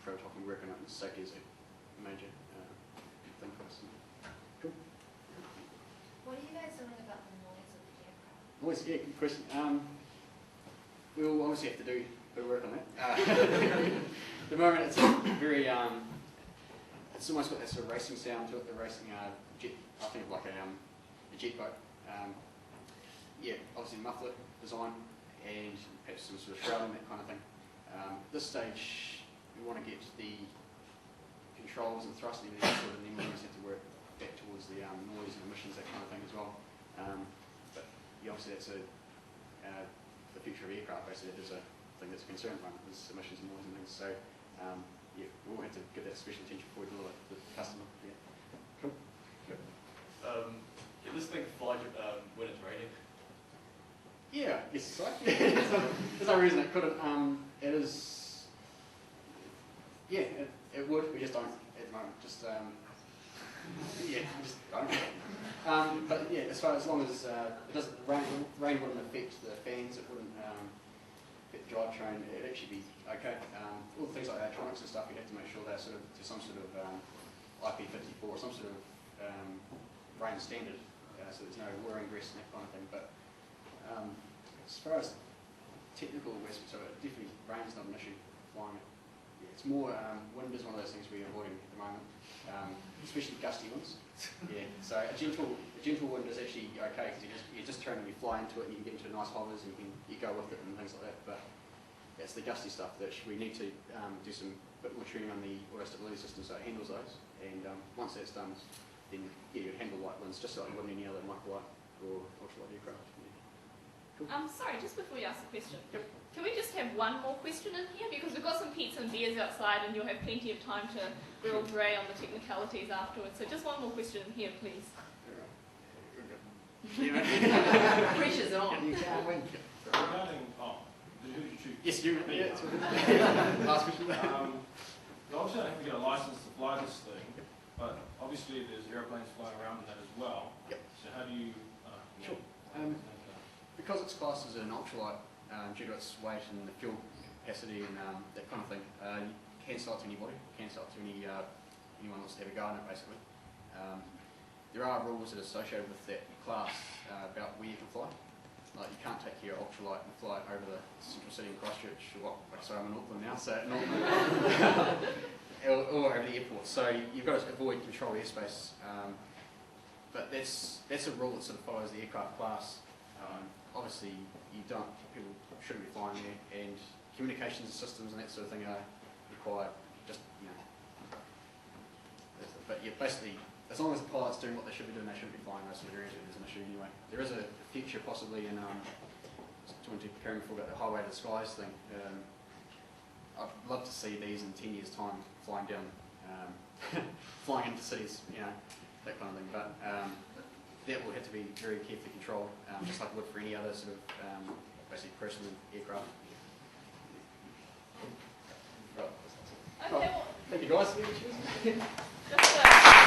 prototype and work on it, and safety is a major thing for us. Cool. What are you guys doing about the noise of the aircraft? Noise, yeah, good question. We'll obviously have to do a bit of work on that. At the moment, it's very, it's almost got that sort of racing sound to it, the racing jet, I think like a Jetpack. Yeah, obviously muffler design and perhaps some sort of shrouding, that kind of thing. At this stage, we want to get the controls and thrust and everything sorted, and then we just have to work back towards the noise and emissions, that kind of thing as well. But yeah, obviously that's the future of aircraft. Basically, that is a thing that's a concern at the moment, is emissions and noise and things. So yeah, we'll have to give that special attention before we deliver it to the customer. Yeah. Cool. Yep. Can this thing fly when it's raining? Yeah, yes, sorry. There's no reason it couldn't. It is, yeah, it would. We just don't at the moment. Just, yeah, just don't. But yeah, as long as it doesn't, rain wouldn't affect the fans. It wouldn't affect the drivetrain. It'd actually be okay. All the things like electronics and stuff, you'd have to make sure they're sort of to some sort of IP54 or some sort of rain standard, so there's no wear ingress and that kind of thing. But as far as technical aspects of it, definitely rain's not an issue flying it. Yeah, it's more wind is one of those things we're avoiding at the moment, especially gusty winds. Yeah, so a gentle wind is actually okay because you're just turning, you fly into it and you can get into nice hovers and you go with it and things like that. But it's the gusty stuff that we need to do some bit more tuning on the auto stability system so it handles those. And once that's done, then yeah, you handle light winds just like you would any other microlight or ultralight aircraft. Yeah. Cool. Sorry, just before you ask the question, Yep. Can we just have one more question in here? Because we've got some pizza and beers outside and you'll have plenty of time to grill Ray on the technicalities afterwards. So just one more question in here, please. Pressure's on. You can't win. Regarding, who did you choose? Yes, you. Yeah, it's last question. Obviously, I have to get a license to fly this thing, but obviously there's airplanes flying around in that as well. Yep. So how do you? Sure. Because it's classed as an ultralight, due to its weight and the fuel capacity and that kind of thing, you can sell it to anybody, you can sell it to anyone who wants to have a go in it, basically. There are rules that are associated with that class about where you can fly. Like you can't take your ultralight and fly it over the central city in Christchurch, or sorry, I'm in Auckland now, so or over the airport. So you've got to avoid controlled airspace. But that's a rule that sort of follows the aircraft class. Obviously, people shouldn't be flying there, and communications systems and that sort of thing are required. Just but yeah, basically, as long as the pilot's doing what they should be doing, they shouldn't be flying those sort of areas. There's an issue anyway. There is a future possibly in preparing for about the highway to the skies thing. I'd love to see these in 10 years' time flying down, flying into cities, that kind of thing. But that will have to be very carefully controlled, just like it would for any other sort of basically personal aircraft. Right. Okay, well, Thank you, guys. just